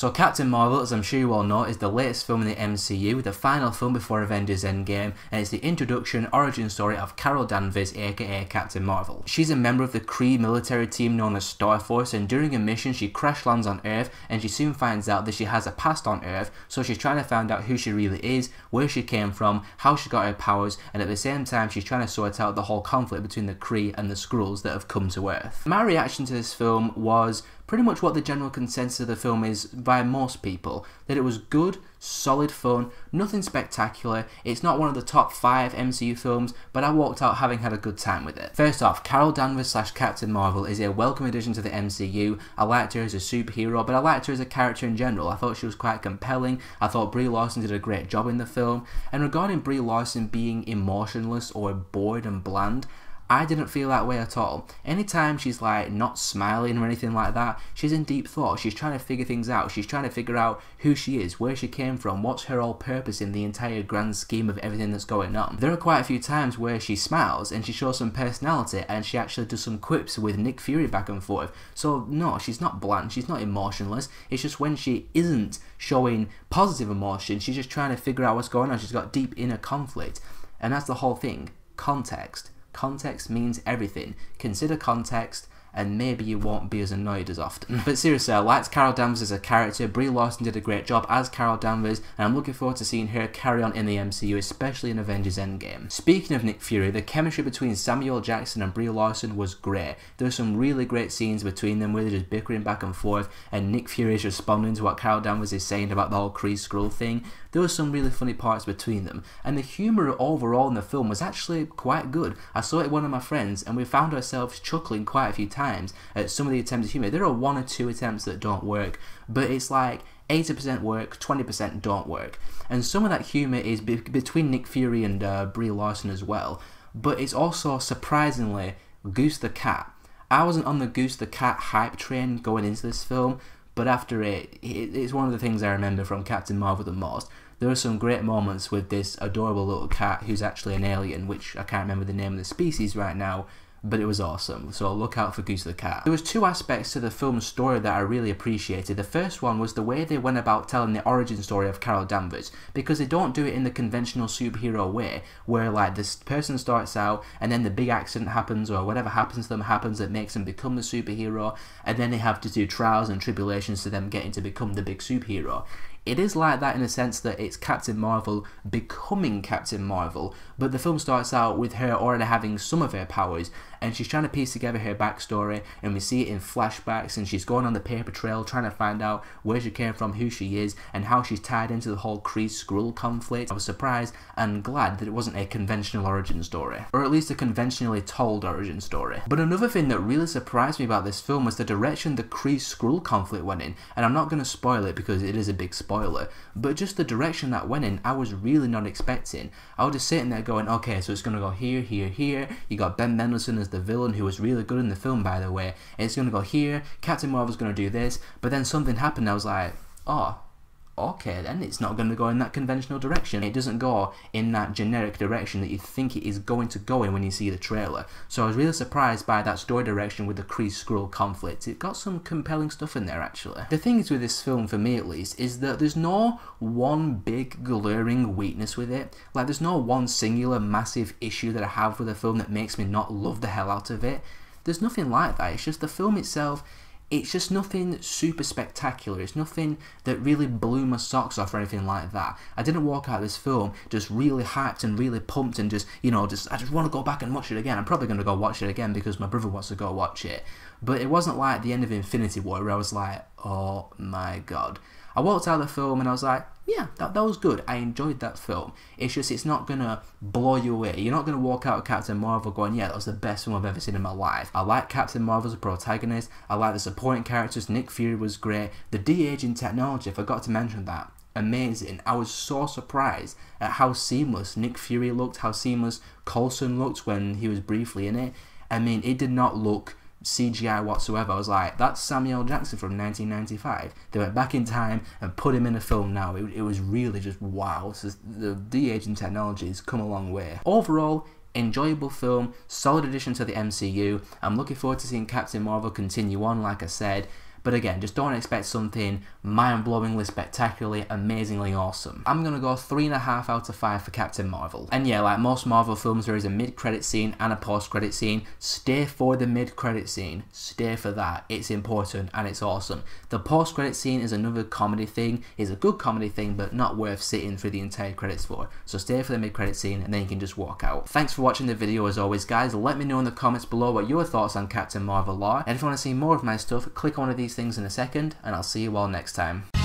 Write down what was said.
So Captain Marvel, as I'm sure you all know, is the latest film in the MCU, the final film before Avengers Endgame, and it's the introduction, origin story of Carol Danvers, aka Captain Marvel. She's a member of the Kree military team known as Star Force, and during a mission she crash lands on Earth, and she soon finds out that she has a past on Earth, so she's trying to find out who she really is, where she came from, how she got her powers, and at the same time she's trying to sort out the whole conflict between the Kree and the Skrulls that have come to Earth. My reaction to this film was pretty much what the general consensus of the film is by most people, that it was good, solid fun, nothing spectacular. It's not one of the top 5 MCU films, but I walked out having had a good time with it. First off, Carol Danvers / Captain Marvel is a welcome addition to the MCU. I liked her as a superhero, but I liked her as a character in general. I thought she was quite compelling. I thought Brie Larson did a great job in the film. And regarding Brie Larson being emotionless or bored and bland, I didn't feel that way at all. Anytime she's like not smiling or anything like that, she's in deep thought. She's trying to figure things out. She's trying to figure out who she is, where she came from, what's her whole purpose in the entire grand scheme of everything that's going on. There are quite a few times where she smiles and she shows some personality and she actually does some quips with Nick Fury back and forth. So no, she's not bland, she's not emotionless. It's just when she isn't showing positive emotion, she's just trying to figure out what's going on. She's got deep inner conflict. And that's the whole thing. Context. Context means everything. Consider context and maybe you won't be as annoyed as often. But seriously, I liked Carol Danvers as a character. Brie Larson did a great job as Carol Danvers, and I'm looking forward to seeing her carry on in the MCU, especially in Avengers Endgame. Speaking of Nick Fury, the chemistry between Samuel Jackson and Brie Larson was great. There were some really great scenes between them where they're just bickering back and forth, and Nick Fury is responding to what Carol Danvers is saying about the whole Kree Skrull thing. There were some really funny parts between them, and the humour overall in the film was actually quite good. I saw it with one of my friends, and we found ourselves chuckling quite a few times at some of the attempts at humour. There are 1 or 2 attempts that don't work, but it's like 80% work, 20% don't work. And some of that humour is between Nick Fury and Brie Larson as well, but it's also surprisingly Goose the Cat. I wasn't on the Goose the Cat hype train going into this film, but after it's one of the things I remember from Captain Marvel the most. There are some great moments with this adorable little cat who's actually an alien, which I can't remember the name of the species right now, but it was awesome, so look out for Goose the Cat. There was 2 aspects to the film's story that I really appreciated. The first one was the way they went about telling the origin story of Carol Danvers, because they don't do it in the conventional superhero way, where like this person starts out and then the big accident happens or whatever happens to them happens that makes them become the superhero, and then they have to do trials and tribulations to them getting to become the big superhero. It is like that in the sense that it's Captain Marvel becoming Captain Marvel, but the film starts out with her already having some of her powers, and she's trying to piece together her backstory, and we see it in flashbacks, and she's going on the paper trail trying to find out where she came from, who she is, and how she's tied into the whole Kree Skrull conflict. I was surprised and glad that it wasn't a conventional origin story, or at least a conventionally told origin story. But another thing that really surprised me about this film was the direction the Kree Skrull conflict went in, and I'm not going to spoil it because it is a big spoiler, but just the direction that went in, I was really not expecting. I was just sitting there going, okay, so it's going to go here, here, here. You got Ben Mendelsohn as the villain, who was really good in the film, by the way, and it's going to go here, Captain Marvel's going to do this, but then something happened, I was like, oh, okay then, it's not going to go in that conventional direction. It doesn't go in that generic direction that you think it is going to go in when you see the trailer. So I was really surprised by that story direction with the Kree Skrull conflict. It got some compelling stuff in there actually. The thing is with this film, for me at least, is that there's no one big glaring weakness with it. Like there's no one singular massive issue that I have with the film that makes me not love the hell out of it. There's nothing like that. It's just the film itself. It's just nothing super spectacular. It's nothing that really blew my socks off or anything like that. I didn't walk out of this film just really hyped and really pumped and just, you know, I just want to go back and watch it again. I'm probably going to go watch it again because my brother wants to go watch it. But it wasn't like the end of Infinity War where I was like, oh my god. I walked out of the film and I was like, yeah, that was good. I enjoyed that film. It's just, it's not gonna blow you away. You're not gonna walk out of Captain Marvel going, yeah, that was the best film I've ever seen in my life. I like Captain Marvel as a protagonist. I like the supporting characters. Nick Fury was great. The de-aging technology, I forgot to mention that. Amazing. I was so surprised at how seamless Nick Fury looked, how seamless Coulson looked when he was briefly in it. I mean, it did not look CGI whatsoever. I was like, that's Samuel Jackson from 1995. They went back in time and put him in a film now. It was really just wow. So the de-aging technology has come a long way. Overall, enjoyable film, solid addition to the MCU. I'm looking forward to seeing Captain Marvel continue on, like I said. but again, just don't expect something mind-blowingly, spectacularly, amazingly awesome. I'm gonna go 3.5 out of 5 for Captain Marvel. And yeah, like most Marvel films, there is a mid-credit scene and a post-credit scene. Stay for the mid-credit scene. Stay for that. It's important and it's awesome. The post-credit scene is another comedy thing. It's a good comedy thing, but not worth sitting through the entire credits for. So stay for the mid-credit scene and then you can just walk out. Thanks for watching the video as always, guys. Let me know in the comments below what your thoughts on Captain Marvel are. And if you want to see more of my stuff, click on one of these things in a second, and I'll see you all next time.